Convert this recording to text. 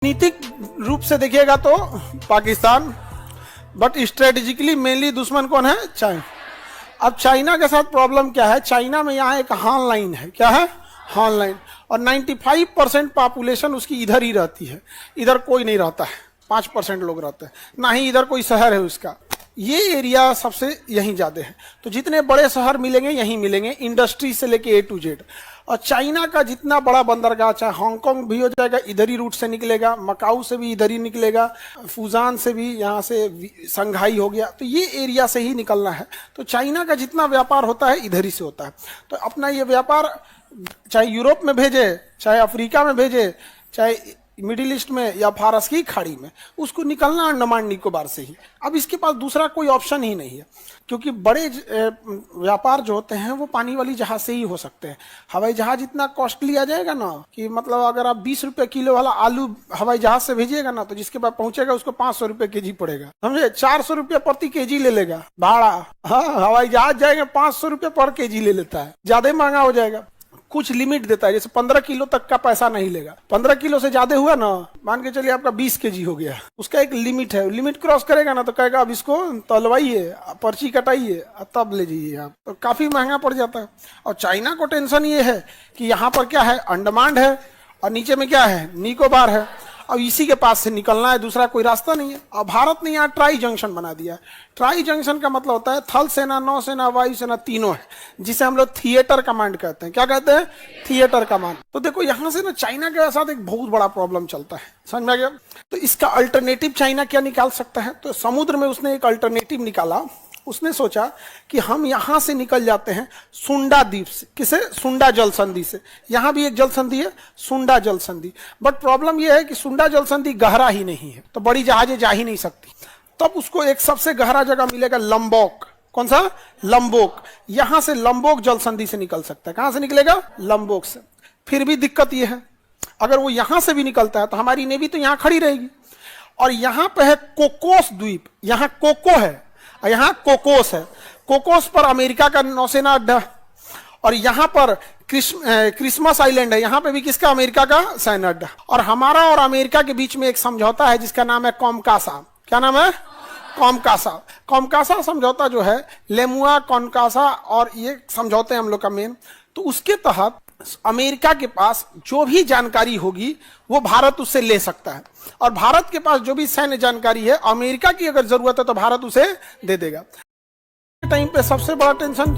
नीतिक रूप से देखिएगा तो पाकिस्तान, बट स्ट्रेटेजिकली मेनली दुश्मन कौन है? चाइना। अब चाइना के साथ प्रॉब्लम क्या है? चाइना में यहाँ एक हान लाइन है। क्या है? हान लाइन। और 95% पॉपुलेशन उसकी इधर ही रहती है, इधर कोई नहीं रहता है, 5% लोग रहते हैं, ना ही इधर कोई शहर है उसका। ये एरिया सबसे यहीं ज़्यादा है। तो जितने बड़े शहर मिलेंगे यहीं मिलेंगे, इंडस्ट्री से लेके A to Z। और चाइना का जितना बड़ा बंदरगाह, चाहे हांगकांग भी हो जाएगा, इधर ही रूट से निकलेगा, मकाऊ से भी इधर ही निकलेगा, फुजान से भी, यहाँ से संघाई हो गया, तो ये एरिया से ही निकलना है। तो चाइना का जितना व्यापार होता है इधर ही से होता है। तो अपना ये व्यापार चाहे यूरोप में भेजे, चाहे अफ्रीका में भेजे, चाहे मिडिल ईस्ट में या फारस की खाड़ी में, उसको निकलना अंडमान निकोबार से ही। अब इसके पास दूसरा कोई ऑप्शन ही नहीं है, क्योंकि बड़े व्यापार जो होते हैं वो पानी वाली जहाज से ही हो सकते हैं। हवाई जहाज इतना कॉस्टली आ जाएगा ना कि मतलब अगर आप 20 रुपए किलो वाला आलू हवाई जहाज से भेजिएगा ना, तो जिसके पास पहुंचेगा उसको 500 रुपए केजी पड़ेगा, समझे? 400 रुपये प्रति केजी ले लेगा भाड़ा। हाँ, हवाई जहाज जाएगा 500 रुपये पर केजी ले लेता है, ज्यादा महंगा हो जाएगा। कुछ लिमिट देता है, जैसे 15 किलो तक का पैसा नहीं लेगा। 15 किलो से ज्यादा हुआ ना, मान के चलिए आपका 20 केजी हो गया, उसका एक लिमिट है। लिमिट क्रॉस करेगा ना तो कहेगा अब इसको तलवाइए, पर्ची कटाइए, तब ले जाइए आप। तो काफी महंगा पड़ जाता है। और चाइना को टेंशन ये है कि यहाँ पर क्या है? अंडमान है और नीचे में क्या है? निकोबार है। अब इसी के पास से निकलना है, दूसरा कोई रास्ता नहीं है। अब भारत ने यहाँ ट्राई जंक्शन बना दिया है। ट्राई जंक्शन का मतलब होता है थल सेना, नौसेना, वायुसेना तीनों है, जिसे हम लोग थिएटर कमांड कहते हैं। क्या कहते हैं? Theatre command. तो देखो यहाँ से ना चाइना के साथ एक बहुत बड़ा प्रॉब्लम चलता है, समझ में आ गया? तो इसका अल्टरनेटिव चाइना क्या निकाल सकता है? तो समुद्र में उसने एक अल्टरनेटिव निकाला। उसने सोचा कि हम यहां से निकल जाते हैं सुंडा द्वीप से। किसे? सुंडा जल संधि से। यहां भी एक जल संधि है, सुंडा जल संधि। बट प्रॉब्लम यह है कि सुंडा जल संधि गहरा ही नहीं है, तो बड़ी जहाजें जा ही नहीं सकती। तब उसको एक सबसे गहरा जगह मिलेगा, लंबोक। कौन सा? लंबोक। यहां से लंबोक जल संधि से निकल सकता है। कहां से निकलेगा? लंबोक से। फिर भी दिक्कत यह है, अगर वो यहां से भी निकलता है तो हमारी नेवी तो यहां खड़ी रहेगी। और यहां पर है कोकोस द्वीप, यहां कोको है, यहां कोकोस है। कोकोस पर अमेरिका का नौसेना अड्डा, और यहां पर क्रिसमस आइलैंड है, यहां पे भी किसका? अमेरिका का सैन्य अड्डा। और हमारा और अमेरिका के बीच में एक समझौता है जिसका नाम है कॉमकासा। क्या नाम है? कॉमकासा। कॉमकासा समझौता जो है, लेमुआ, कॉनकासा, और ये समझौते हैं हम लोग का मेन। तो उसके तहत अमेरिका के पास जो भी जानकारी होगी वो भारत उससे ले सकता है, और भारत के पास जो भी सैन्य जानकारी है, अमेरिका की अगर जरूरत है तो भारत उसे दे देगा। टाइम पे सबसे बड़ा टेंशन